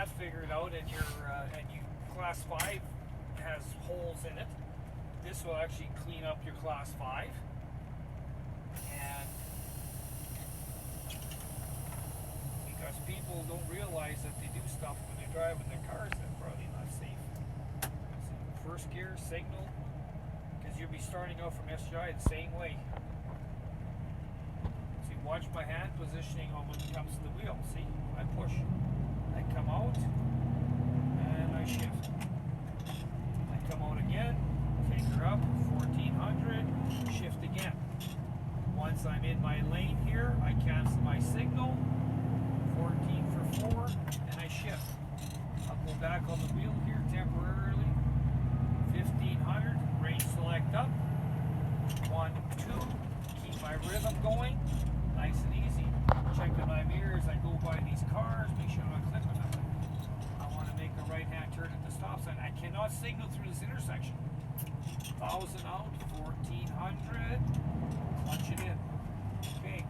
that figured out, and you class 5 has holes in it, this will actually clean up your class 5. And because people don't realize that they do stuff when they're driving their cars that's probably not safe. So first gear, signal, because you'll be starting out from SGI the same way. See, watch my hand positioning on when it comes to the wheel. See, I push, I come out, and I shift. I come out again, finger up, 1400, shift again. Once I'm in my lane here, I cancel my signal, 14 for 4, and I shift. I'll go back on the wheel here temporarily, 1500, range select up, 1, 2, keep my rhythm going, nice and easy. Checking my mirrors, I go by these cars, make sure I'm not clipping nothing. I want to make a right-hand turn at the stop sign. I cannot signal through this intersection. 1000 out, 1400, punch it in. Okay,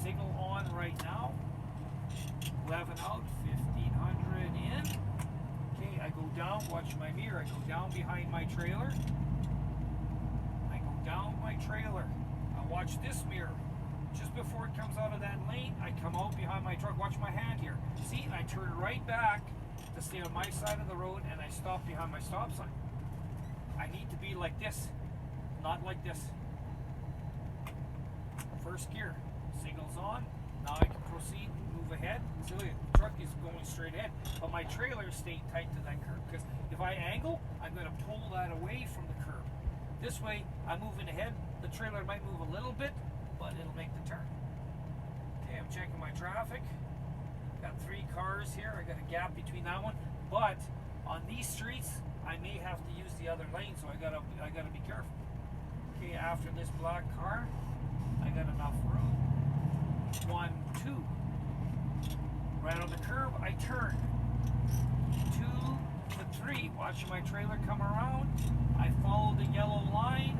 signal on right now. 11 out, 1500 in. Okay, I go down, watch my mirror. I go down behind my trailer. I go down my trailer. I watch this mirror. Just before it comes out of that lane, I come out behind my truck. Watch my hand here. See, I turn right back to stay on my side of the road, and I stop behind my stop sign. I need to be like this, not like this. First gear, signal's on. Now I can proceed, move ahead. See, look, the truck is going straight ahead, but my trailer is staying tight to that curb, because if I angle, I'm going to pull that away from the curb. This way, I'm moving ahead. The trailer might move a little bit, but it'll make the turn. Okay, I'm checking my traffic. Got 3 cars here. I got a gap between that one, but on these streets, I may have to use the other lane, so I gotta be careful. Okay, after this black car, I got enough room. 1, 2. Right on the curb, I turn. 2 to 3. Watching my trailer come around. I follow the yellow line.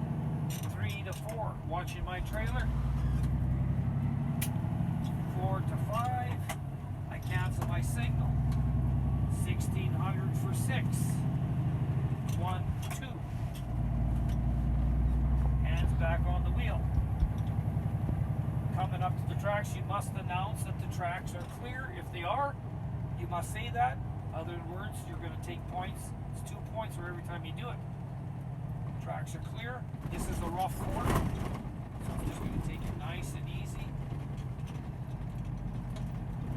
3 to 4. Watching my trailer. 4 to 5. I cancel my signal. 1600 for 6. 1, 2. Hands back on the wheel. Coming up to the tracks, you must announce that the tracks are clear. If they are, you must say that. Other words, you're going to take points. It's 2 points for every time you do it. Tracks are clear. This is a rough corner, so I'm just going to take it nice and easy.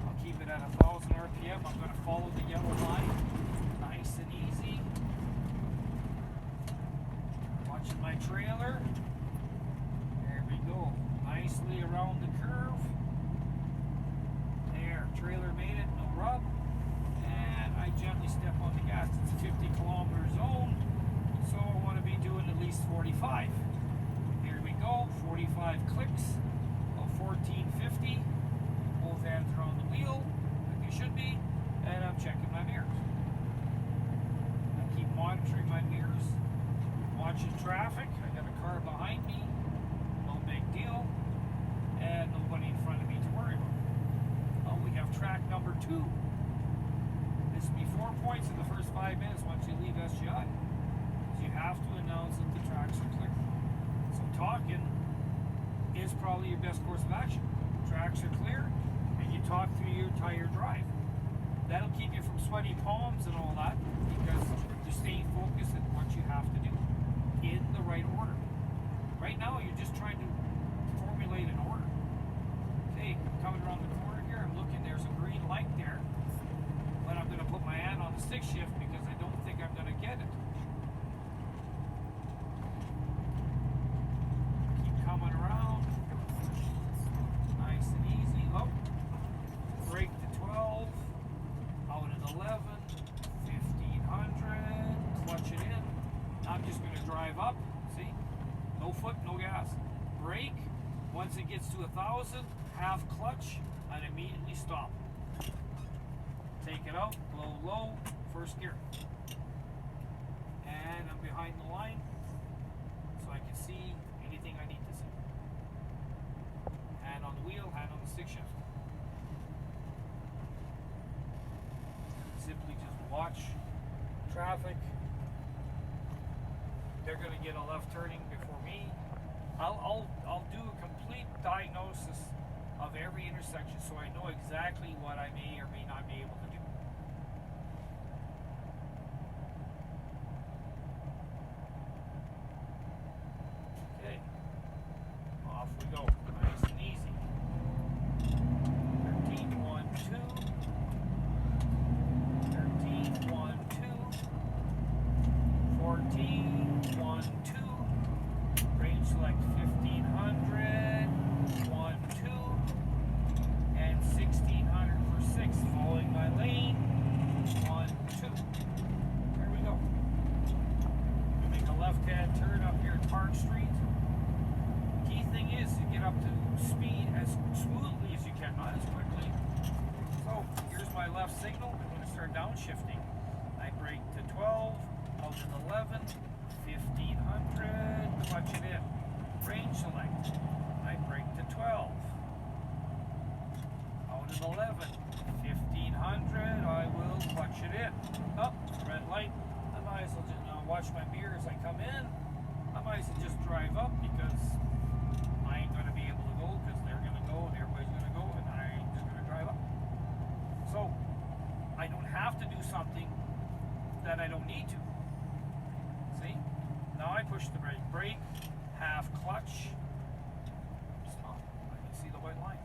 I'll keep it at 1000 RPM. I'm going to follow the yellow line. Nice and easy. Watching my trailer. There we go. Nicely around the curve. There, trailer made it, no rub. And I gently step on the gas. It's a 50 kilometer zone, so I want to be doing at least 45. Here we go, 45 clicks, about 1450. Both hands are on the wheel, like they should be, and I'm checking my mirrors. I keep monitoring my mirrors, watching traffic. I got a car behind me, no big deal, and nobody in front of me to worry about. Oh, we have track number 2. This will be 4 points in the first 5 minutes once you leave SGI. So you have to announce that the tracks are clear. So talking is probably your best course of action. Tracks are clear, and you talk through your entire drive. That'll keep you from sweaty palms and all that, because you're staying focused on what you have to do in the right order. Right now, you're just trying to formulate an order. Okay, coming around the corner here, I'm looking, there's a green light there, but I'm going to put my hand on the stick shift because I don't think I'm going to get it. Keep coming around. Nice and easy. Oh, brake to 12, out at 11, 1500, clutch it in. I'm just going to drive up, see, no foot, no gas. Brake, once it gets to 1000, half clutch, and immediately stop. Take it out, blow low, first gear. And I'm behind the line, so I can see anything I need to see. Hand on the wheel, hand on the stick shift. watch traffic. They're going to get a left turning before me. I'll do a complete diagnosis of every intersection so I know exactly what I may or may not be able to do. Okay, off we go, nice and easy. 13.12, 13.12, 14.12. Range select 1500, 1.2, and 1600 for 6. Following my lane, 1.2. There we go. We make a left-hand turn up here at Park Street. Key thing is to get up to speed as smoothly as you can, not as quickly. So here's my left signal. I'm going to start downshifting. I brake to 12, out to 11. 1500, clutch it in. Range select. I brake to 12. Out at 11. 1500, I will clutch it in. Up, red light. I might as well just watch my mirror as I come in. I might as well just drive up because I ain't going to be able to go because they're going to go and everybody's going to go and I ain't just going to drive up. So, I don't have to do something that I don't need to. See? Now I push the brake, half clutch, stop. I can see the white line.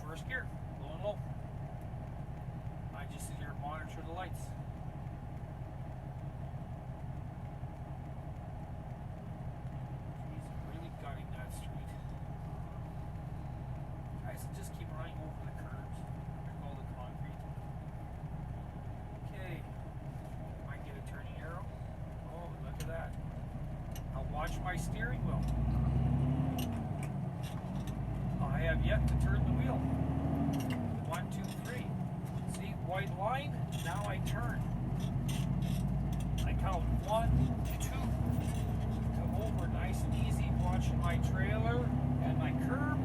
First gear, low and low. I just sit here and monitor the lights. He's really gutting that street. Guys, just keep running over the curbs. There's all the concrete. Okay, might get a turning arrow. Oh, look at that. Now watch my steering wheel. I have yet to turn the wheel. 1, 2, 3. See, white line, now I turn. I count 1, 2. Come over nice and easy, watching my trailer and my curb.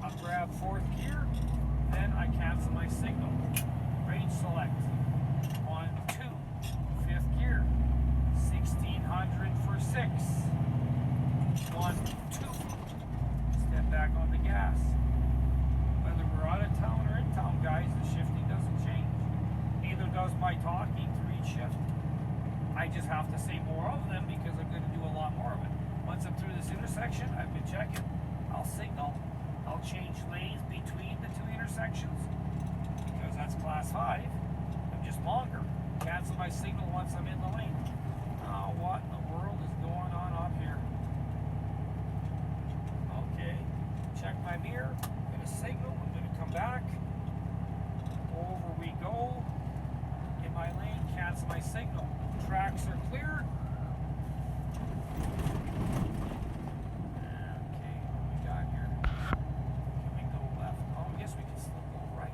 I'll grab 4th gear, then I cancel my signal. Range select. 1, 2. 5th gear. 1600 for 6. 1, 2. Step back on the gas. Whether we're out of town or in town, guys, the shifting doesn't change. Neither does my talking through each shift. I just have to say more of them because I'm going to do a lot more of it. Once I'm through this intersection, I've been checking. I'll signal. I'll change lanes between the 2 intersections because that's class 5. I'm just longer. Cancel my signal once I'm in the lane. Oh, what in the world is going on up here? Okay, check my mirror. I'm going to signal. I'm going to come back. Over we go. In my lane, cancel my signal. Tracks are clear. Okay, what we got here? Can we go left? Oh, I guess we can still go right.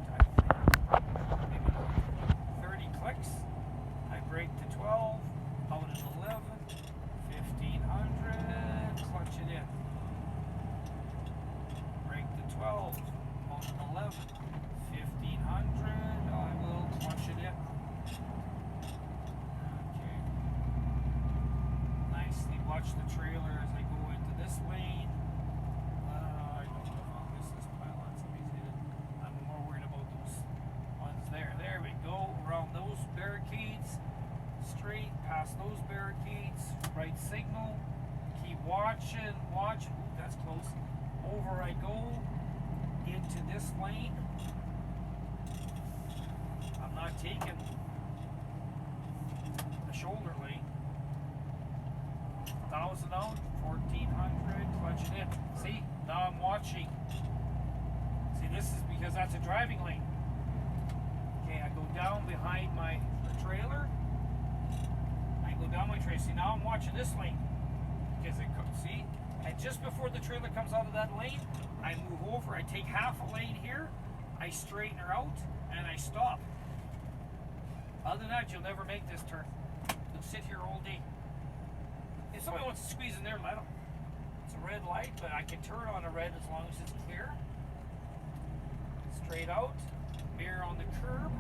Maybe not. 30 clicks. I brake to 12. Out at 11. 1500. Clutch it in. Brake to 12. Out at 11. 1500. I will clutch it in. Okay. Nicely watch the trailer as I go into this lane. I don't know if I'll miss this pylon. Somebody's hit it. I'm more worried about those ones there. There we go. Around those barricades. Straight past those barricades. Right signal. Keep watching. Watch. Ooh, that's close. Over I go. Into this lane. I'm not taking the shoulder lane. 1,000 out, 1,400, clutch it in. See, now I'm watching. See, this is because that's a driving lane. Okay, I go down behind my trailer. I go down my trailer. See, now I'm watching this lane. Because it comes, see? And just before the trailer comes out of that lane, I move over, I take half a lane here, I straighten her out, and I stop. Other than that, you'll never make this turn. You'll sit here all day. If somebody wants to squeeze in there, let them. It's a red light, but I can turn on a red as long as it's clear. Straight out, mirror on the curb.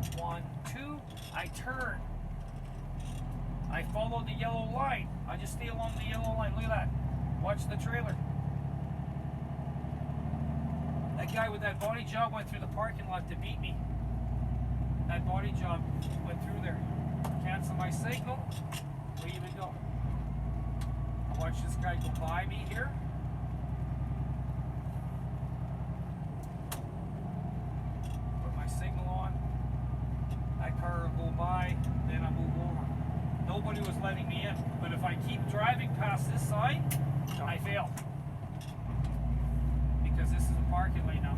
1, 2. I turn. I follow the yellow line. I just stay along the yellow line. Look at that. Watch the trailer. That guy with that body job went through the parking lot to beat me. That body job went through there. Cancel my signal. Leave it go. Watch this guy go by me here. Put my signal on. That car will go by, then I move over. Nobody was letting me in, but if I keep driving past this side, I fail. Because this is a parking lane now.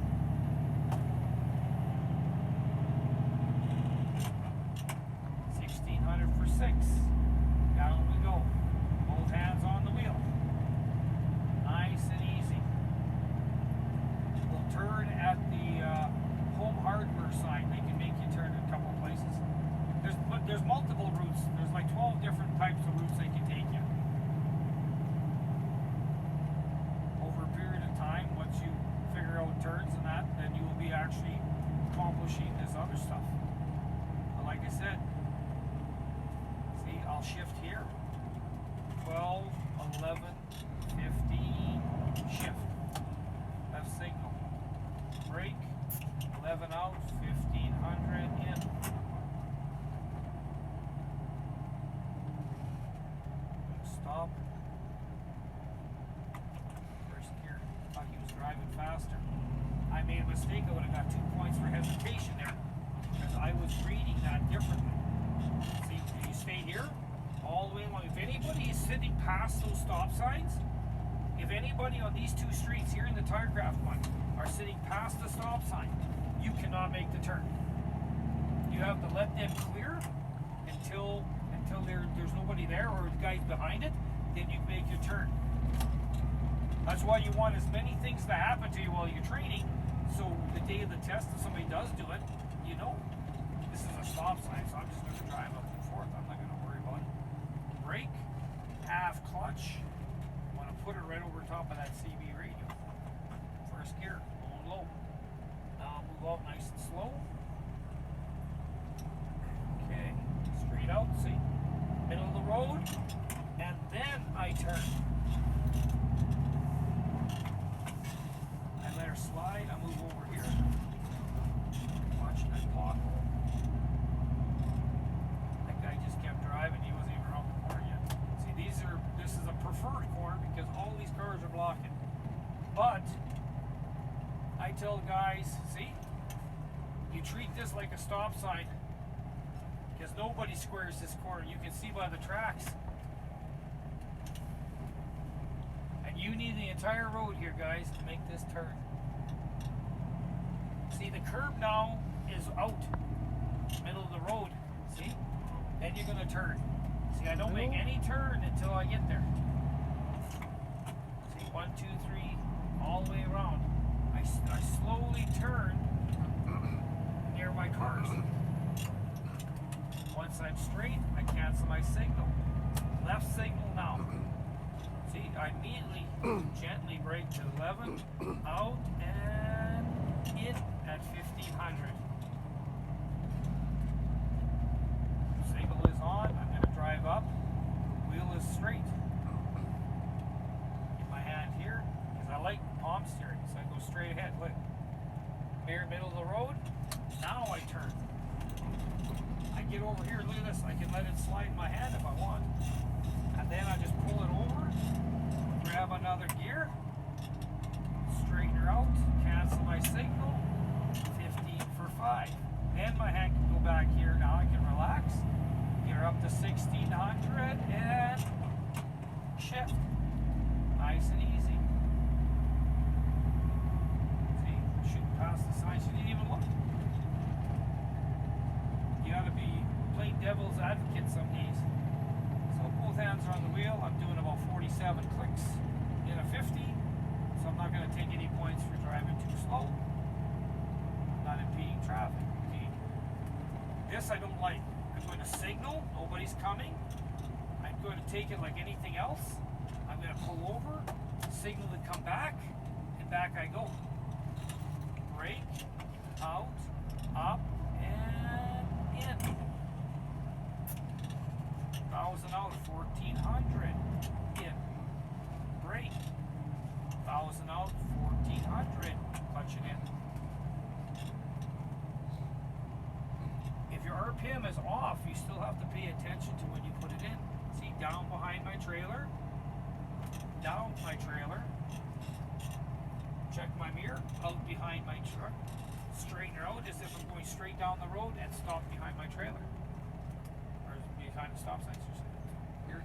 For 6. Down we go. Both hands on the wheel. Nice and easy. We'll turn at the Home Hardware sign. They can make you turn in a couple of places. There's multiple routes. There's like 12 different types of routes they can take you. Over a period of time, once you figure out turns and that, then you will be actually accomplishing this other stuff. But like I said, I'll shift here. 12, 11, 15, shift. Left signal. Brake. 11 out, 1500 in. Stop. First gear. Thought he was driving faster. I made a mistake. I would have got 2 points for hesitation there because I was reading that differently. See, you stay here all the way along. If anybody is sitting past those stop signs, if anybody on these 2 streets here in the Tirecraft one are sitting past the stop sign, you cannot make the turn. You have to let them clear until there's nobody there or the guy's behind it, then you make your turn. That's why you want as many things to happen to you while you're training, so the day of the test, if somebody does do it, you know. This is a stop sign, so I'm just going to drive up and forth. I'm not going to worry about it. Brake, half clutch. I want to put it right over top of that CB radio. First gear, going low. Now I'll move out nice and slow. Okay, straight out, see? Middle of the road, and then I turn. I let her slide, I move over here. Watch that pothole. That guy just kept driving, he wasn't even around the corner yet. See, this is a preferred corner because all these cars are blocking. But I tell guys, see, you treat this like a stop sign because nobody squares this corner. You can see by the tracks. And you need the entire road here, guys, to make this turn. See, the curb now is out, middle of the road, see? Then you're gonna turn. See, I don't make any turn until I get there. See, 1, 2, 3, all the way around. I slowly turn near my cars. Once I'm straight, I cancel my signal. Left signal now. See, I immediately gently brake to 11, out, and in at 1500. Signal is on. I'm going to drive up. Wheel is straight. Get my hand here because I like palm steering, so I go straight ahead. Look, here, middle of the road. Now I turn. I get over here. Look at this. I can let it slide in my hand if I want, and then I just pull it over. Grab another gear. Straighten her out. Cancel my signal. 15 for 5. Then my hand can go back here. Now I can relax. Get her up to 1600 and shift. Nice and easy. See, shooting past the sign. She didn't even look. You gotta be plain devil's advocate some days. So both hands are on the wheel. I'm doing about 47 clicks in a 50. So I'm not going to take any points for driving too slow. I'm not impeding traffic. Okay. This I don't like. I'm going to signal. Nobody's coming. I'm going to take it like anything else. I'm going to pull over, signal to come back, and back I go. Brake, out, up, and PIM is off, you still have to pay attention to when you put it in. See, down behind my trailer, down my trailer, check my mirror, out behind my truck, straighten her out as if I'm going straight down the road, and stop behind my trailer. Or behind the stop signs. Here.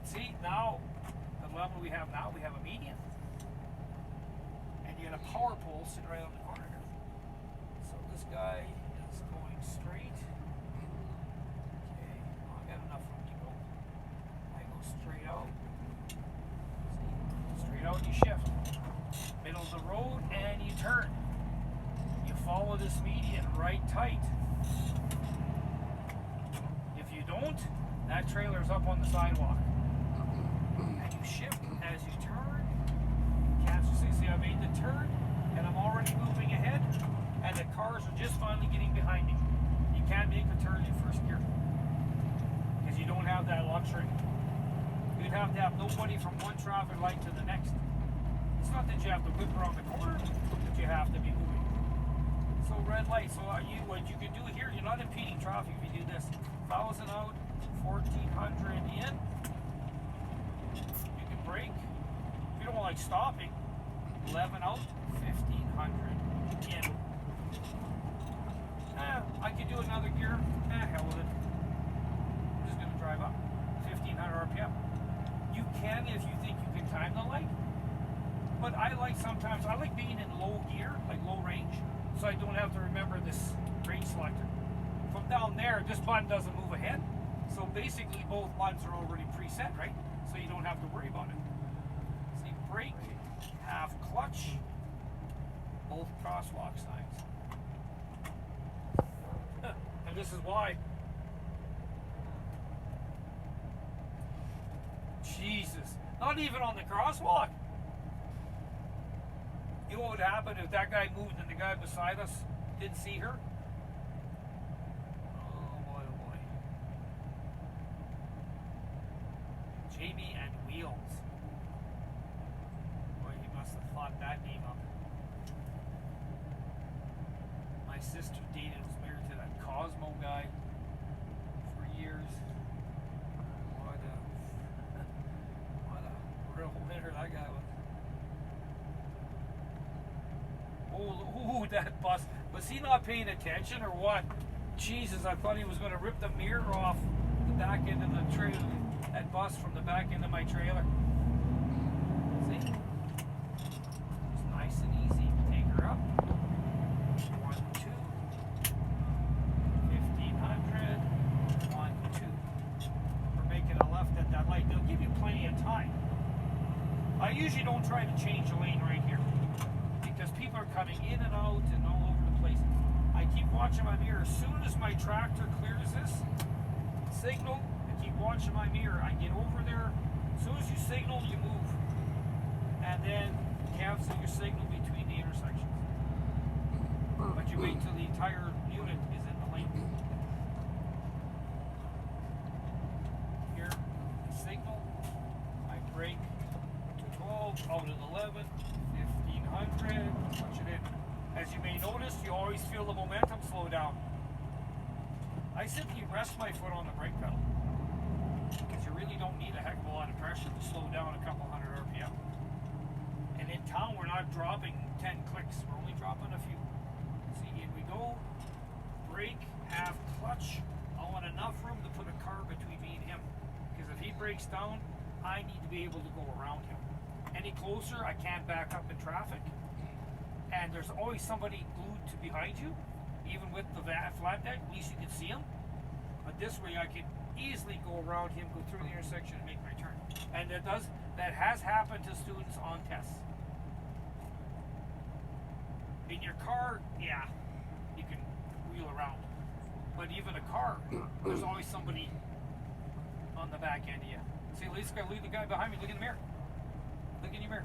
See, now, the level we have now, we have a median. And you got a power pole sitting right on the corner here. So this guy is going straight. Okay, well, I got enough room to go. I go straight out. See, straight out, you shift. Middle of the road, and you turn. You follow this median right tight. If you don't, that trailer's up on the sidewalk. And you shift as you turn. Can't you see, I made the turn, and I'm already moving ahead, and the cars are just finally getting behind me. You can't make a turn in first gear, because you don't have that luxury. You'd have to have nobody from one traffic light to the next. It's not that you have to whip around the corner, but you have to be moving. So red light, so what you can do here, you're not impeding traffic if you do this. 1,000 out, 1,400 in. You can brake. If you don't like stopping, 11 out, 1,500 in. I could do another gear. Hell with it. I'm just gonna drive up. 1,500 RPM. You can if you think you can time the light. But I like being in low gear, like low range, so I don't have to remember this range selector. From down there, this button doesn't move ahead. So basically both buttons are already preset, right? So you don't have to worry about it. See, brake, half clutch, both crosswalk signs. And this is why. Jesus, not even on the crosswalk. You know what would happen if that guy moved and the guy beside us didn't see her? Oh boy, oh boy. Jamie and Wheels. Boy, he must have thought that name up. My sister dated, was married to that Cosmo guy for years. What a real winner that guy was. Oh, that bus. Was he not paying attention or what? Jesus, I thought he was going to rip the mirror off the back end of the trailer. That bus from the back end of my trailer. See? It's nice and easy. Take her up. 1, 2. 1,500. 1, 2. We're making a left at that light. They'll give you plenty of time. I usually don't try to change the lane right here, because people are coming in and out and all over the place. I keep watching my mirror. As soon as my tractor clears this signal, I keep watching my mirror. I get over there. As soon as you signal, you move. And then cancel your signal between the intersections. But you wait till the entire unit is in the lane. Here, signal. I brake to 12, out at 11. 1,500, punch it in. As you may notice, you always feel the momentum slow down. I simply rest my foot on the brake pedal, because you really don't need a heck of a lot of pressure to slow down a couple hundred RPM. And in town, we're not dropping 10 clicks, we're only dropping a few. See, here we go. Brake, half clutch. I want enough room to put a car between me and him, because if he breaks down, I need to be able to go around him. Any closer, I can't back up in traffic, and there's always somebody glued to behind you. Even with the flat deck, at least you can see him. But this way, I can easily go around him, go through the intersection, and make my turn. And that has happened to students on tests. In your car, yeah, you can wheel around, but even a car, there's always somebody on the back end of you. See, leave the guy behind me. Look in the mirror. Look in your mirror.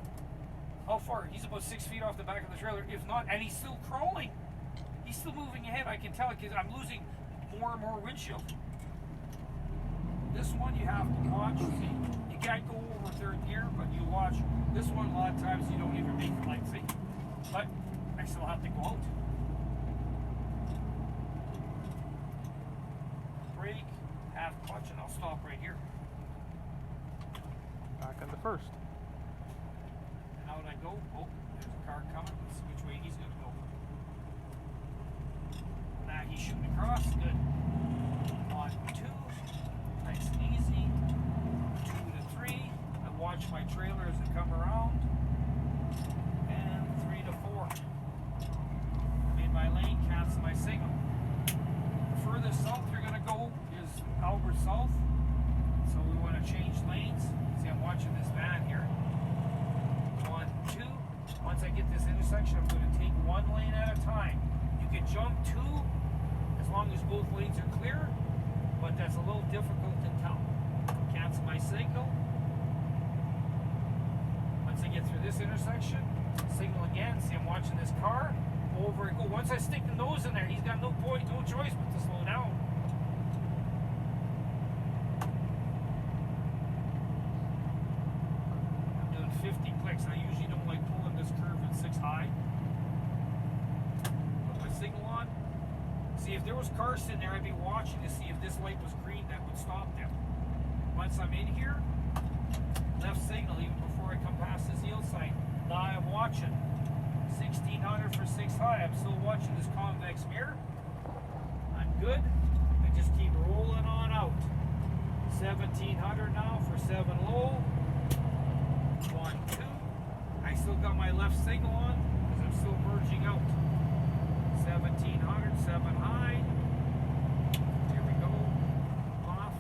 How far? He's about 6 feet off the back of the trailer. If not, and he's still crawling. He's still moving ahead. I can tell it because I'm losing more and more windshield. This one you have to watch. See, you can't go over third gear, but you watch. This one, a lot of times you don't even make the light. See, but I still have to go out. half clutch and I'll stop right here. Back on the first. And out I go. Oh, there's a car coming. Let's see which way he's going to go. Nah, he's shooting across. Good. On 2. Nice and easy. 2 to 3. I watch my trailer as it come around. And 3 to 4. Made my lane, cancel my signal. The furthest south you're going to go is Albert South. So we want to change lanes. See, I'm watching this van here. 1, 2. Once I get this intersection, I'm going to take one lane at a time. You can jump 2 as long as both lanes are clear, but that's a little difficult in town. Cancel my signal. Once I get through this intersection, signal again. See, I'm watching this car. Over I go. Once I stick the nose in there, he's got no choice but to slow down. I'm doing 50 clicks. I usually don't like pulling this curve at 6 high. Put my signal on. See, if there was cars sitting there, I'd be watching to see if this light was green. That would stop them. Once I'm in here, left signal even before I come past this yield sign. Now I'm watching. 1600 for 6 high. I'm still watching this convex mirror. I'm good. I just keep rolling on out. 1700 now for 7 low. 1, 2. I still got my left signal on because I'm still merging out. 1700, 7 high. Here we go. Off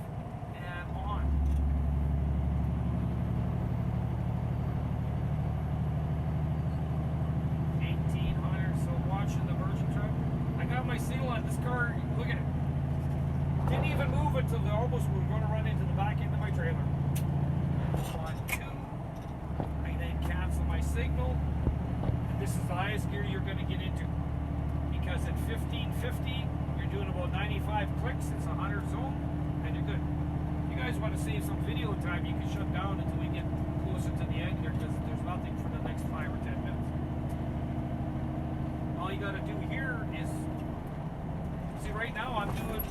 and on. 1800. So watching the merging truck. I got my signal on this car. Look at it. Didn't even move until they almost were going to run into the back end of my trailer. 1, 2. I then cancel my signal. And this is the highest gear you're going to get into. Because at 1550, you're doing about 95 clicks. It's a 100 zone, and you're good. If you guys want to save some video time, you can shut down until we get closer to the end here, because there's nothing for the next 5 or 10 minutes. All you got to do here is, see, right now I'm doing,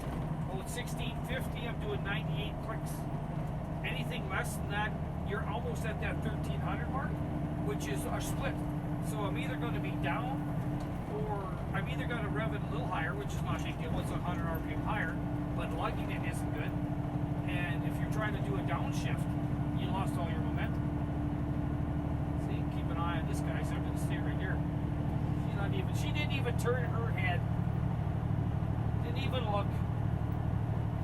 well, at 1650, I'm doing 98 clicks. Anything less than that, you're almost at that 1300 mark, which is a split. So I'm either going to be down, or I'm either going to rev it a little higher, which is not a big deal. It's 100 RPM higher, but lugging it isn't good. And if you're trying to do a downshift, you lost all your momentum. See, keep an eye on this guy. So I'm going to stay right here. She didn't even turn her head. Didn't even look.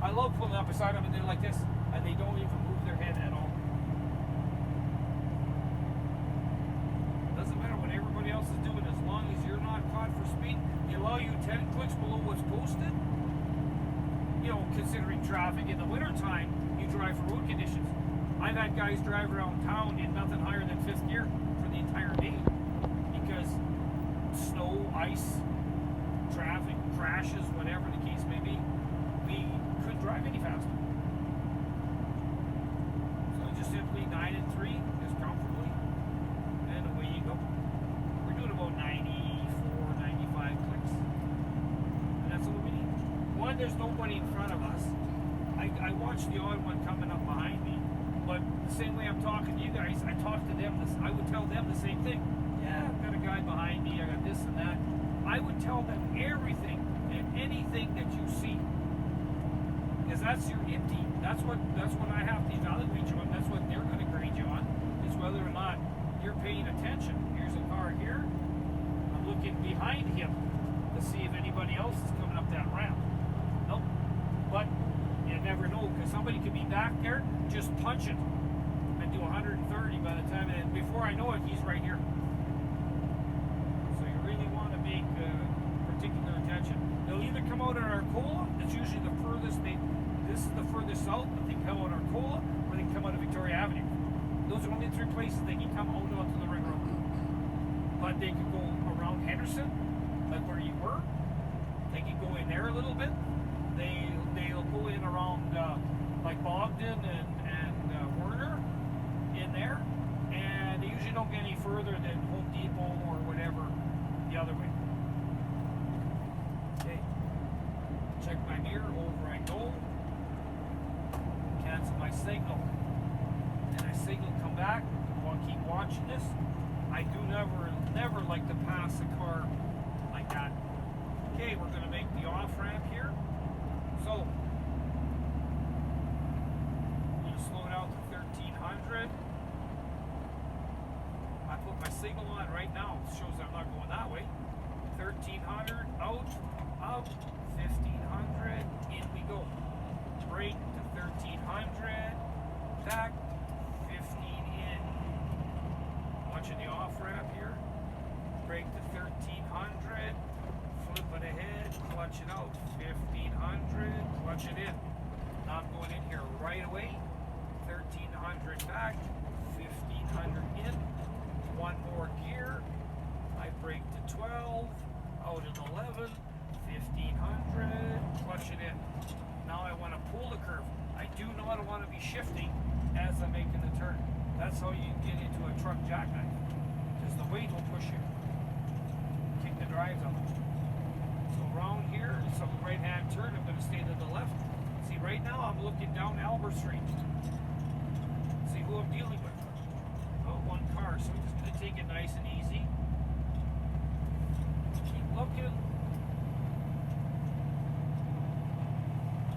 I love pulling up beside them and they're like this, and they don't even move their head at all. Doesn't matter what everybody else is doing, as long as you're not caught for speed. They allow you 10 clicks below what's posted. You know, considering traffic in the wintertime, you drive for road conditions. I've had guys drive around town in nothing higher than 5th gear for the entire day because snow, ice, traffic, crashes, whatever the case may be, we couldn't drive any faster. So just simply 9 and 3 is comfortably, and away you go. We're doing about 94, 95 clicks, and that's all we need. One, there's nobody in front of us. I watched the odd one coming up behind me, but the same way I'm talking to you guys, I talk to them. I would tell them the same thing. Yeah, I've got a guy behind me. I got this and that. I would tell them everything and anything that you see, because that's your empty. That's what I have to evaluate you on. That's what they're going to grade you on. Is whether or not you're paying attention. Here's a car here. I'm looking behind him to see if anybody else is coming up that ramp. Nope. But you never know, because somebody could be back there just punching and do 130 by the time, and before I know it, he's right here. So you really want to make particular attention. They'll either come out at Arcola, that's usually the furthest this is the furthest south, but they can come out at Arcola, or they can come out of Victoria Avenue. Those are only 3 places they can come out onto the ring road. But they could go around Henderson, like where you were. They can go in there a little bit. They'll go in around like Bogdan and Werner in there, and they usually don't get any further than Home Depot or whatever the other way. Okay, check my mirror, over I go. keep watching this. I do never like to pass a car like that. Okay, we're gonna make the off ramp here. So I'm gonna slow down to 1300. I put my signal on right now. It shows I'm not going that way. 1300 out, 1500, in we go. Brake to 1300, back, 15 in. Watching the off ramp here. Brake to 1300, flip it ahead, clutch it out. 1500, clutch it in. Now I'm going in here right away. 1300 back, 1500 in. One more gear. I brake to 12, out at 11, 1500, clutch it in. Now I want to pull the curve. I do not want to be shifting as I'm making the turn. That's how you get into a truck jackknife, because the weight will push you. Kick the drives out. So around here, some right hand turn, I'm going to stay to the left. See, right now I'm looking down Albert Street. See who I'm dealing with. Oh, one car, so I'm just going to take it nice and easy. Keep looking.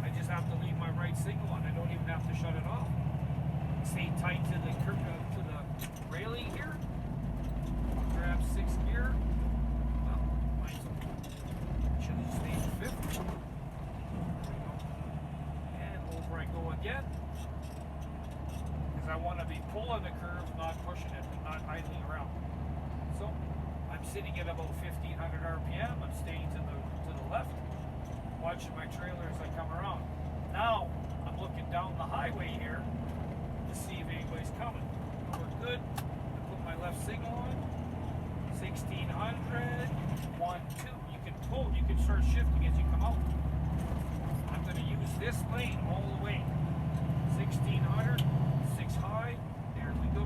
I just have to leave my right signal on. I don't even have to shut it off. Stay tight to the curb, to the railing here. Grab 6th gear. Well, should have stayed 5th. There we go. And over I go again. I want to be pulling the curve, not pushing it, not idling around. So I'm sitting at about 1500 RPM. I'm staying to the left, watching my trailer as I come around. Now I'm looking down the highway here to see if anybody's coming. We're good. I put my left signal on. 1600, 1, 2. You can pull. You can start shifting as you come out. I'm going to use this lane all the way. 1600. High, there we go.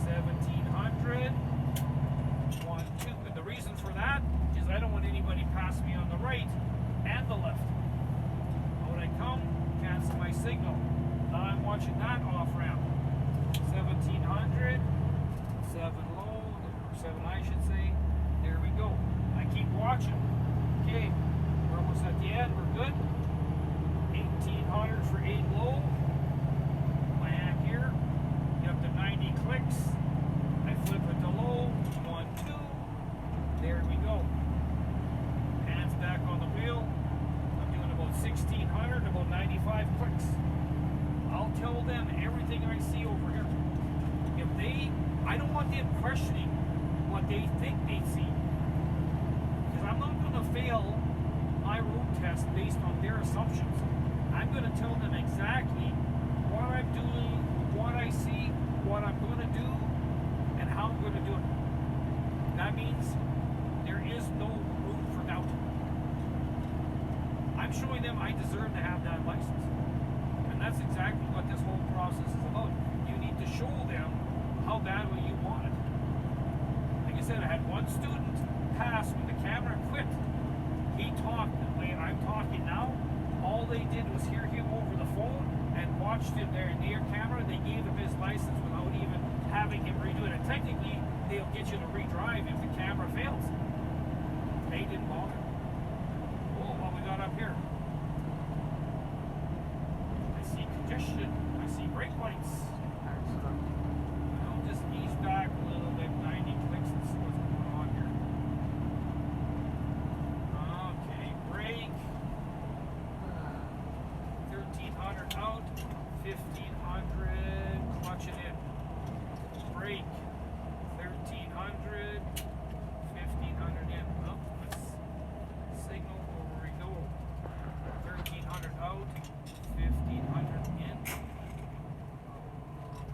1700, 1, 2. And the reason for that is I don't want anybody past me on the right and the left. When I come, cancel my signal. Now I'm watching that off ramp. 1700, 7 low, or 7 I should say. There we go. I keep watching. Okay, we're almost at the end. We're good. 1800 for 8 low. My hand here. Get up to 90 clicks. I flip it to low. 1, 2. There we go. Hands back on the wheel. I'm doing about 1600, about 95 clicks. I'll tell them everything I see over here. If I don't want them questioning what they think they see. Because I'm not going to fail my road test based on their assumptions. I'm going to tell them exactly what I'm doing, what I see, what I'm going to do, and how I'm going to do it. That means there is no room for doubt. I'm showing them I deserve to have that license. And that's exactly what this whole process is about. You need to show them how badly you want it. Like I said, I had one student pass when the camera quit. He talked the way I'm talking now. All they did was hear him over the phone and watched him there near camera. They gave him his license without even having him redo it. And technically, they'll get you to redrive if the camera fails. They didn't bother. Oh, what we got up here? I see congestion. I see brake lights. I'll just ease back a little bit, 90 clicks, and see what's going on here. Okay, brake. 1300 out, 1500, clutch it in. Brake, 1300, 1500 in. Oh, let's signal where we go. 1300 out, 1500 in.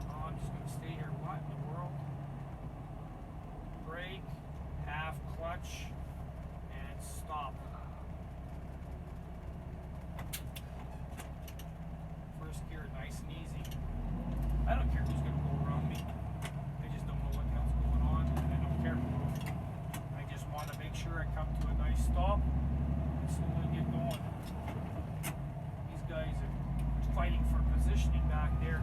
Oh, I'm just going to stay here. What in the world? Brake, half clutch, and stop. First gear, nice and easy. I don't care who's going to go around me. I just don't know what the hell's going on, and I don't care. I just want to make sure I come to a nice stop and slowly get going. These guys are fighting for positioning back there.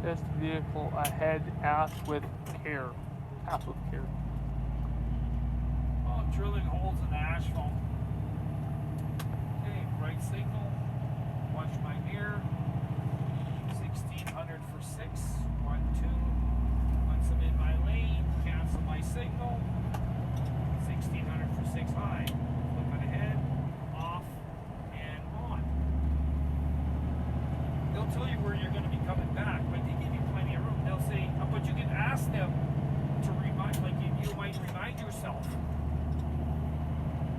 Test vehicle ahead. Ask with care. Ask with care. Oh, drilling holes in the asphalt. Okay, right signal. Watch my mirror. 1600 for 6. 1, 2. Once I'm in my lane, cancel my signal. 1600 for 6 high. Flip it ahead, off, and on. They'll tell you where you're going to be coming back, but they give you plenty of room. They'll say, but you can ask them to remind, like you might remind yourself.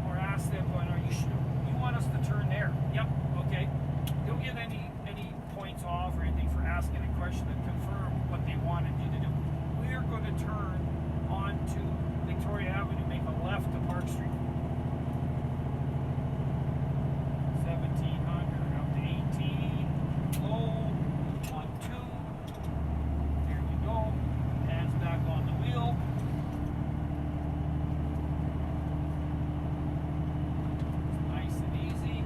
Or ask them, are you sure you want us to turn there? Yep, okay. Don't get any points off or anything for asking a question and confirm what they wanted you to do. We're going to turn onto Victoria Avenue, make a left to Park Street. 1700 up to 18. Low. 1, 2. There we go. Hands back on the wheel. Nice and easy.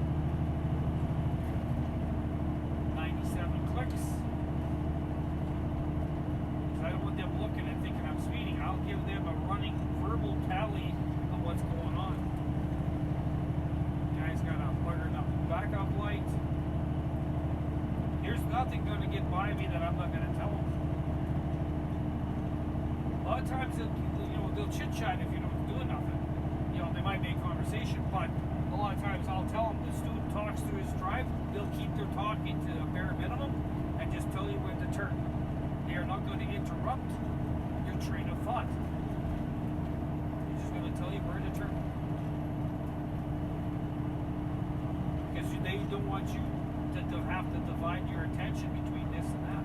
97 clicks. I don't want them looking and thinking I'm speeding. I'll give them a running verbal tally of what's going on. Guy's got a buggered up backup light. There's nothing going to get by me that I'm not going to tell them. A lot of times they'll chit chat if you're not doing nothing. They might make conversation, but a lot of times I'll tell them the student talks through his drive. They'll keep their talking to a bare minimum and just tell you when to turn. They are not going to interrupt your train of thought. They're just going to tell you where to turn. Because they don't want you to have to divide your attention between this and that.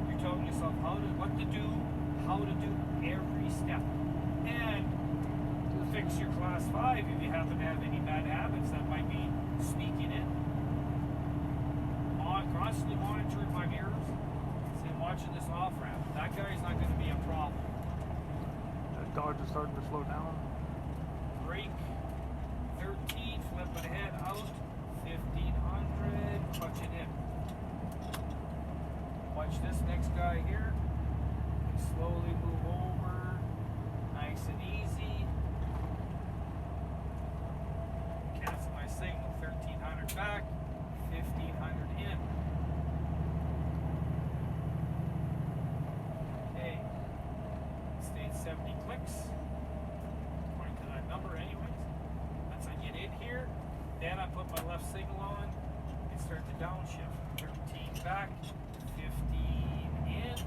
You're telling yourself what to do, how to do every step. And to fix your class 5 if you happen to have any bad habits that might be sneaking in. Constantly monitoring my mirrors. Watching this off ramp. That guy's not going to be a problem. That Dodge is starting to slow down. Brake 13, flip it ahead out 1500, clutch it in. Watch this next guy here. Slowly move over, nice and easy. Cancel my signal, 1300 back, 1500 in. Okay, stayed 70 clicks, according to that number anyways. Once I get in here, then I put my left signal on and start to downshift. 13 back, 15 in,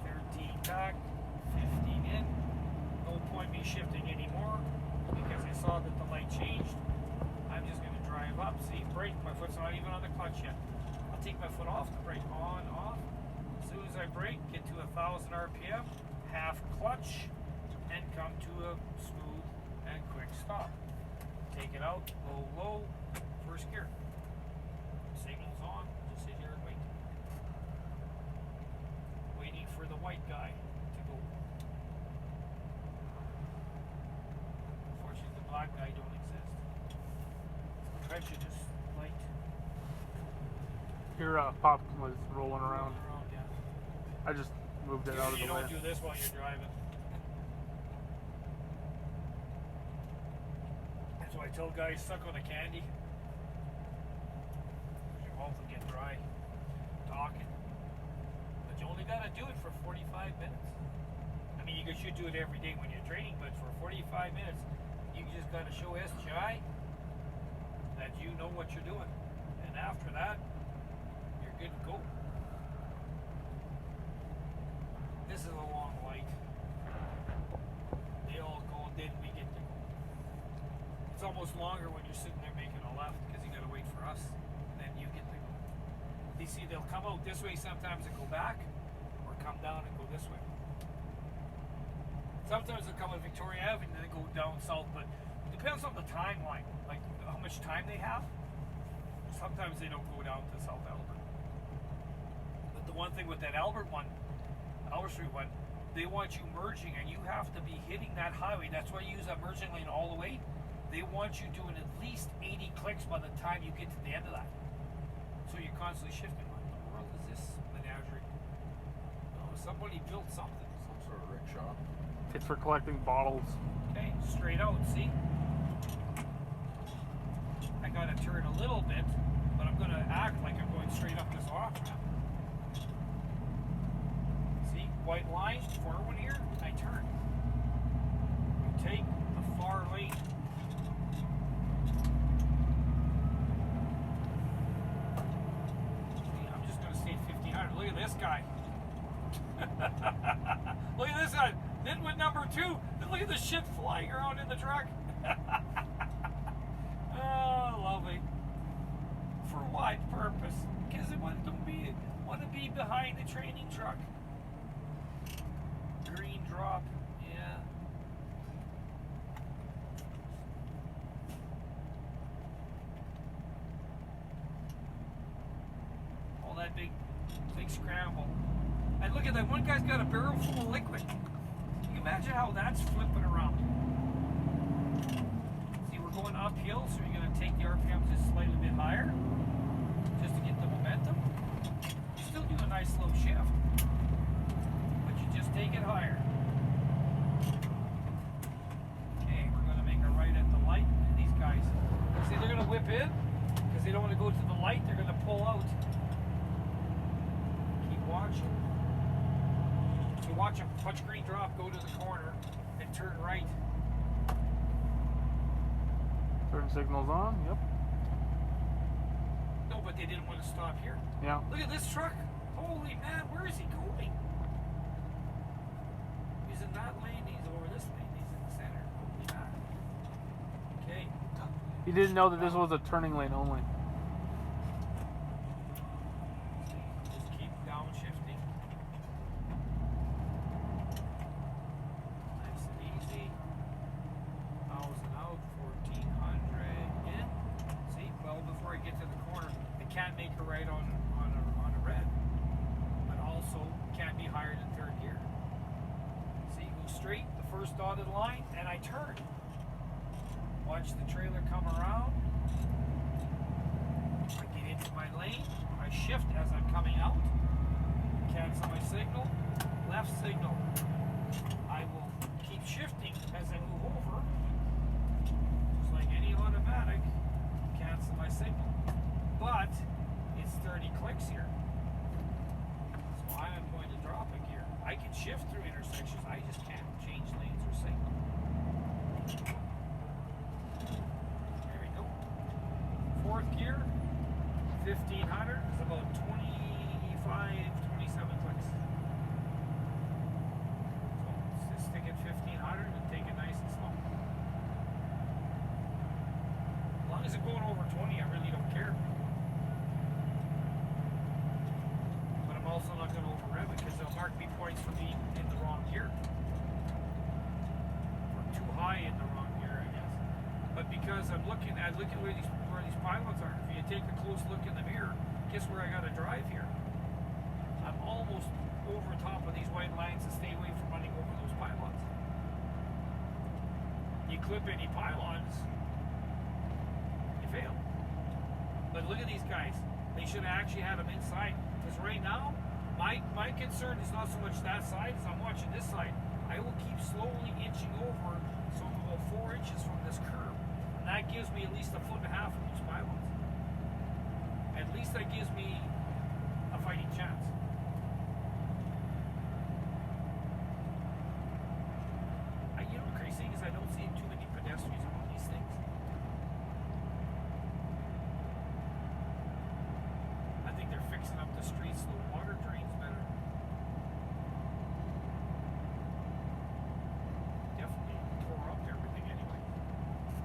13 back, 15 in. No point me shifting anymore because I saw that the light changed. I'm just going to drive up, see, brake, my foot's not even on the clutch yet. I'll take my foot off the brake, on, off. As soon as I brake, get to 1000 RPM, half clutch, and come to a smooth and quick stop. Take it out, low, low, first gear. Signal's on, just sit here and wait. Waiting for the white guy to go. Unfortunately, the black guy don't exist. Prejudice light. Your pop was rolling around. Yeah. I just moved it out of the way. You don't do this while you're driving. That's why I tell guys suck on the candy. Your mouth will get dry talking. But you only gotta do it for 45 minutes. I mean, you should do it every day when you're training, but for 45 minutes, you just gotta show SGI that you know what you're doing. And after that, you're good to go. This is a long light. They all go, then we get to go. It's almost longer when you're sitting there making a left because you gotta wait for us. Then you get to go. You see, they'll come out this way sometimes and go back, or come down and go this way. Sometimes they'll come on Victoria Avenue and they go down south, but it depends on the timeline, like how much time they have. Sometimes they don't go down to South Albert. But the one thing with that Albert Street one, they want you merging, and you have to be hitting that highway. That's why you use that merging lane all the way. They want you doing at least 80 clicks by the time you get to the end of that. So you're constantly shifting. What in the world is this this menagerie. Oh, somebody built something. Some sort of rickshaw. It's for collecting bottles. Okay, straight out, see? I gotta turn a little bit, but I'm gonna act like I'm going straight up this off ramp. See, white line, forward here, I turn. I take the far lane. See, I'm just gonna stay 1500. Look at this guy. Look at this guy. Then with number 2, then look at the shit flying around in the truck. Oh, lovely. For what purpose? Because it want to be behind the training truck. Green drop, yeah. All that big scramble. And look at that, one guy's got a barrel full of liquid. Can you imagine how that's flipping around? See, we're going uphill, so you're going to take the RPM just slightly bit higher, just to get the momentum. You still do a nice slow shift, but you just take it higher. Okay, we're going to make a right at the light. These guys, see, they're going to whip in, because they don't want to go to the light, they're going to pull out. Keep watching. So watch them, touch green drop, go to the corner, and turn right. Turn signals on. Yep. No, but they didn't want to stop here. Yeah. Look at this truck. Holy man, where is he going? He's in that lane, he's over this lane, he's in the center. Holy man. Okay. He didn't know that this was a turning lane only. Just keep downshifting. Nice and easy. 1,000 out, 1,400 in. See, well before I get to the corner, I can't make a right on a red, but also can't be higher than third gear. See, go straight, the first dotted line, and I turn. Watch the trailer come around. I get into my lane. I shift as I'm coming out. Cancel my signal. Left signal. I will keep shifting as I move over. Just like any automatic. Cancel my signal. But it's 30 clicks here. So I am going to drop a gear. I can shift through intersections. I just can't change lanes or signal. There we go. Fourth gear, 1,500 is about 27 clicks. So just stick at 1,500 and take it nice and slow. As long as it's going over 20, I really don't care. But I'm also not going to over-rev it because they'll mark me points for being in the wrong gear. Or too high in the wrong gear, I guess. But because I'm looking at where these pylons are. If you take a close look in the mirror, guess where I got to drive here? I'm almost over top of these white lines to stay away from running over those pylons. You clip any pylons, you fail. But look at these guys. They should have actually had them inside. Because right now, my concern is not so much that side as I'm watching this side. I will keep slowly inching over, so I'm about 4 inches from this curb. And that gives me at least 1.5 foot of those pylons. At least that gives me a fighting chance. You know the crazy thing is I don't see too many pedestrians on these things. I think they're fixing up the streets so the water drains better. Definitely tore up everything anyway. It's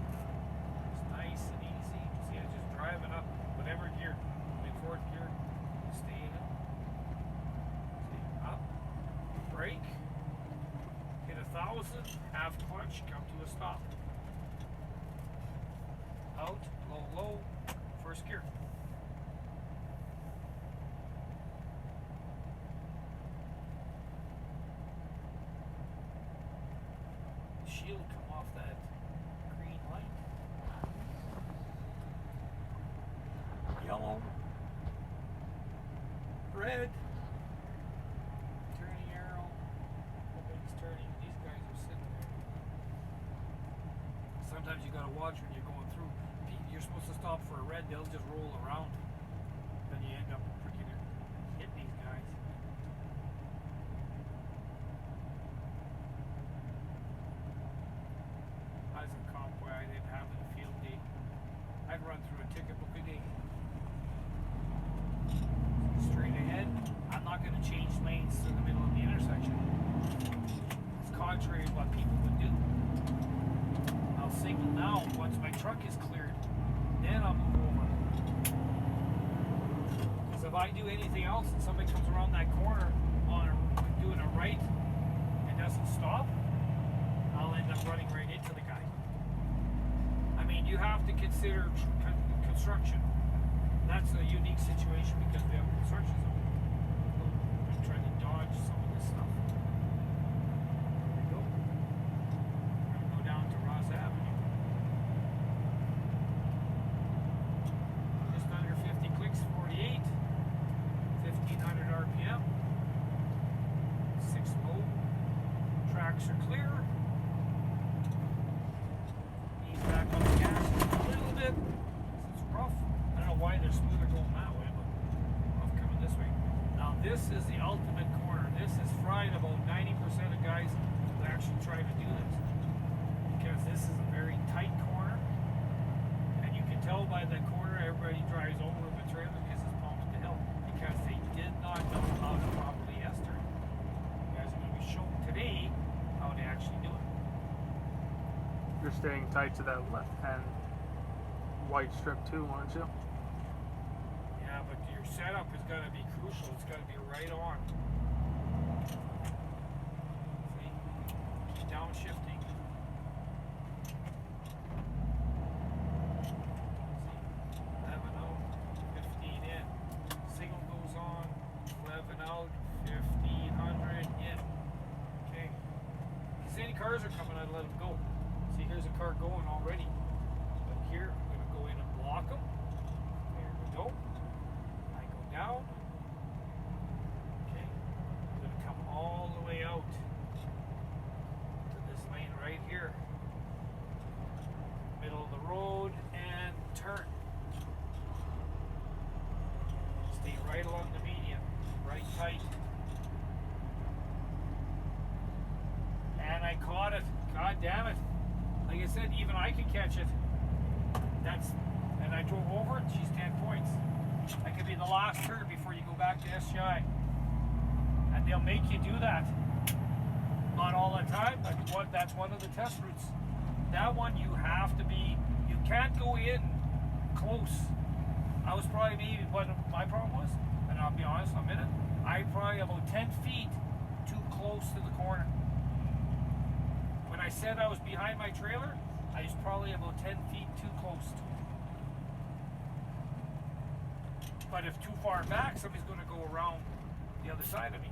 nice and easy. See, I just drive it up, whatever gear, like fourth gear, stay in it. See, up, brake, hit 1,000, half clutch, come to a stop. Out, low, low, first gear. Shield come off that green light. Yellow. red. Turning arrow. Nobody's turning. These guys are sitting there. Sometimes you gotta watch when you're going through. You're supposed to stop for a red. They'll just roll around. Then you end up freaking hitting these guys. I was a cop where I didn't have a field day. I'd run through a ticket book a day. Straight ahead. I'm not going to change lanes to the middle of the intersection. It's contrary to what people would do. I'll signal now once my truck is cleared. Then I'll move over. Because if I do anything else and somebody comes around that corner doing a right and doesn't stop, I'll end up running right into the guy. I mean, you have to consider construction. That's a unique situation because we have a construction zone. I'm trying to dodge some of this stuff. There we go. We're going to go down to Ross Avenue. Just under 50 clicks, 48. 1500 RPM. 6 low. Tracks are clear. Ease back on the gas a little bit. It's rough. I don't know why they're smoother going that way, but rough coming this way. Now this is the ultimate corner. This is fried about 90% of guys who actually try to do this. Because this is a very tight corner. And you can tell by the corner everybody drives over the trailer because it's pumping the hill. Because they did not know how to properly ester it. You guys are going to be shown today how to actually do it. You're staying tight to that left-hand white strip too, aren't you? Yeah, but your setup is going to be crucial. It's got to be right on. See? Keep downshifting. See? 11 out, 15 in. Signal goes on. 11 out, 1500 in. Okay. See, any cars are coming, I'd let them go. See, here's a car going already. But here, I'm going to go in and block them. There we go. I go down. Okay. I'm going to come all the way out to this lane right here. Middle of the road and turn. Stay right along the median. Right tight. And I caught it. God damn it. Like I said, even I can catch it. And I drove over it, she's 10 points. That could be the last turn before you go back to SGI. And they'll make you do that. Not all the time, but that's one of the test routes. That one you have to be, you can't go in close. I was probably maybe, what my problem was, and I'll be honest in a minute, I probably about 10 feet too close to the corner. When I said I was behind my trailer, I was probably about 10 feet too close to it. But if too far back, somebody's going to go around the other side of me.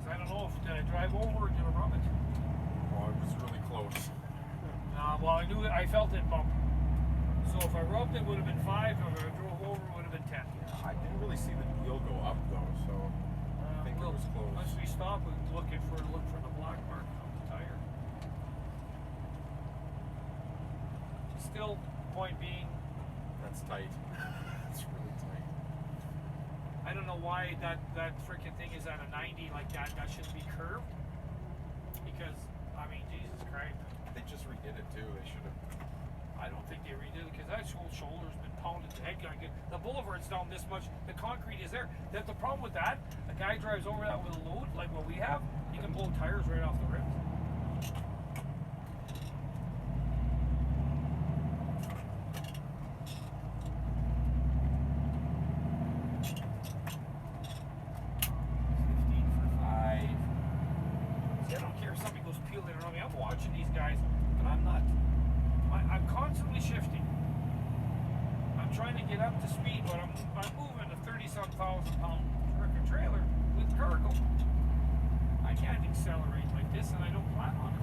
I don't know if did I drive over or did I rub it. Oh, it was really close. Well, I knew it, I felt it bump. So if I rubbed it, would have been 5. If I drove over, it would have been 10. Yeah, I didn't really see the wheel go up though, so I think it was close. Once we stop, we look for the black mark on the tire. Still, point being, That's tight. That's really tight. I don't know why that freaking thing is at a 90 like that. That shouldn't be curved. Because, I mean, Jesus Christ. They just redid it too. They should have. I don't think they redid it because that whole shoulder's been pounded to head. The boulevard's down this much. The concrete is there. That's the problem with that. A guy drives over that with a load like what we have. You can blow tires right off the rims. I'm constantly shifting. I'm trying to get up to speed, but I'm moving a 30-some thousand pound freaking trailer with cargo. I can't accelerate like this, and I don't plan on it.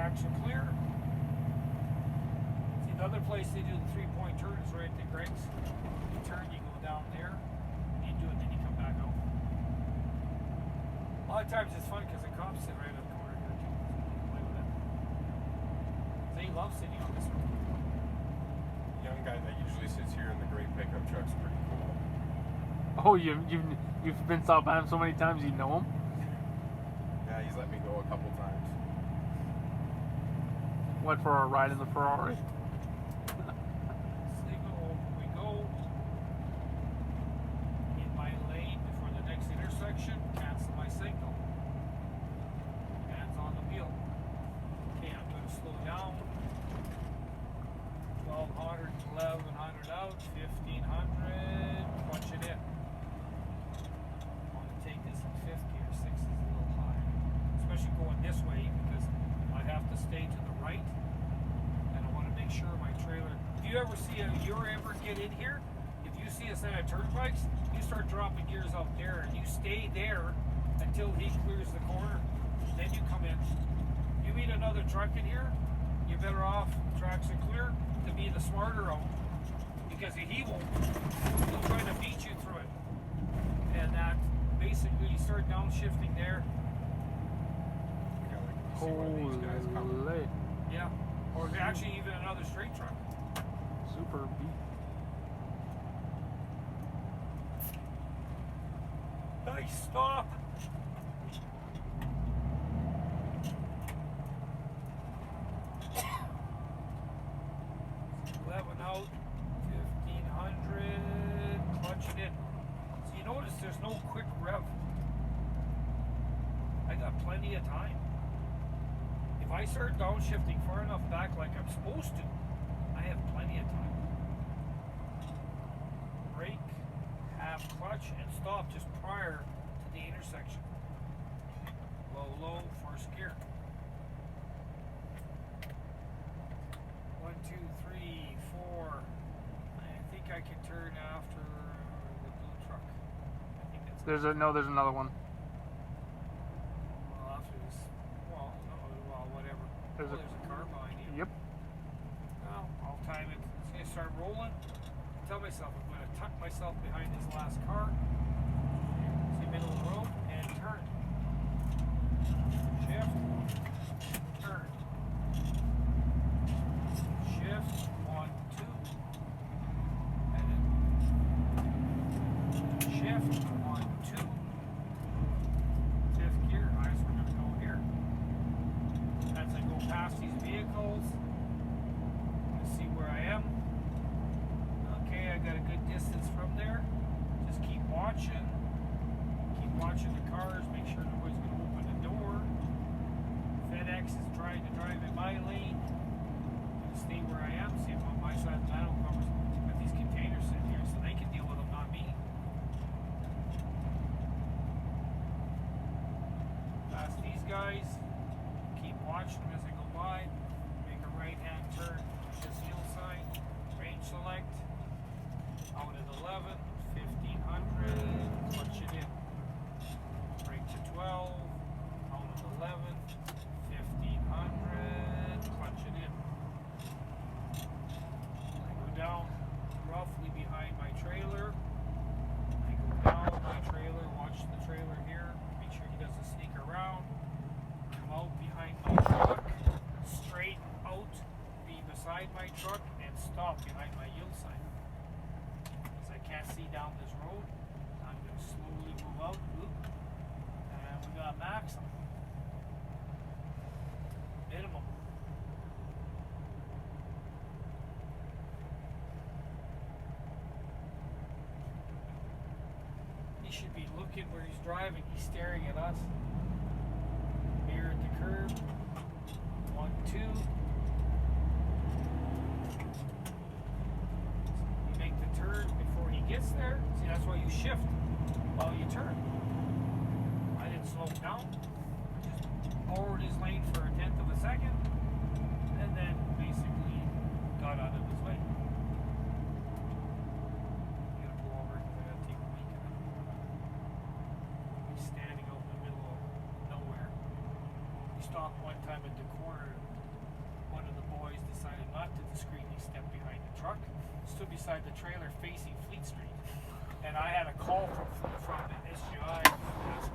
traction clear. See, the other place they do the 3-point turn is right at the Greg's. You turn, you go down there, you do it, then you come back out. A lot of times it's fun because the cops sit right in the corner here too. So you can play with it. They love sitting on this road. Young guy that usually sits here in the gray pickup truck's pretty cool. Oh, you've been stopped by him so many times you know him? Yeah, he's let me go a couple times. Went for a ride in the Ferrari. Signal, we go in my lane before the next intersection, cancel my signal. Hands on the wheel. Okay, I'm going to slow down. 1200, 1100 out, 1500, punch it in. I want to take this in 5th gear, 6 is a little high. Especially going this way because I have to stay to the right. And I want to make sure my trailer. If you ever get in here, if you see a set of turnpikes, you start dropping gears out there and you stay there until he clears the corner. Then you come in. You meet another truck in here, you're better off, traction clear, to be the smarter out. Because he won't. He'll try to beat you through it. And that basically you start downshifting there. You see one of these guys coming. Holy. Yeah. Or actually even another straight truck. Super beat. Nice stop. Out, 1500, clutch it in. So you notice there's no quick rev. I got plenty of time. If I start downshifting far enough back like I'm supposed to, I have plenty of time. Brake, half clutch, and stop just prior to the intersection. Low, low, first gear. 1, 2, 3, 4. I think I can turn after the blue truck. I think that's There's another one. well after this. Well, no, well, whatever. There's a- There's a car behind you. Yep. Well, I'll time it. It's gonna start rolling. Tell myself I'm gonna tuck myself behind this last car. See middle of the road and turn. Shift. Turn. Shift. 1, 2. And then shift. 1, 2. 5th gear. Highest we're gonna go here. As I go past these vehicles, to see where I am. Okay, I got a good distance from there. Just keep watching. Keep watching the cars. Make sure nobody's going to open the door. FedEx is trying to drive in my lane. I'm going to stay where I am. See if I'm on my side of the panel covers. Got these containers sitting here so they can deal with them, not me. Past these guys. Keep watching them as they go by. Make a right-hand turn. This yield sign. Range select. Out at 11, 1500. Clutch it in. Brake to 12. Out at 11, 1500. Clutch it in. I go down roughly behind my trailer. I go down my trailer. Watch the trailer here. Make sure he doesn't sneak around. Come out behind my truck, straight out, be beside my truck, and stop behind my yield sign. Because I can't see down this road, I'm going to slowly move out, and we got maximum. Minimum. He should be looking where he's driving, he's staring at us. Mirror at the curb. 1, 2. You make the turn before he gets there. See, that's why you shift while you turn. I didn't slow down. Just borrowed his lane for 1/10 of a second. And then basically got out of his way. I'm gonna pull over because I gotta take a leak. He's standing out in the middle of nowhere. We stopped one time at the corner discreetly stepped behind the truck, stood beside the trailer facing Fleet Street, and I had a call from the SGI asking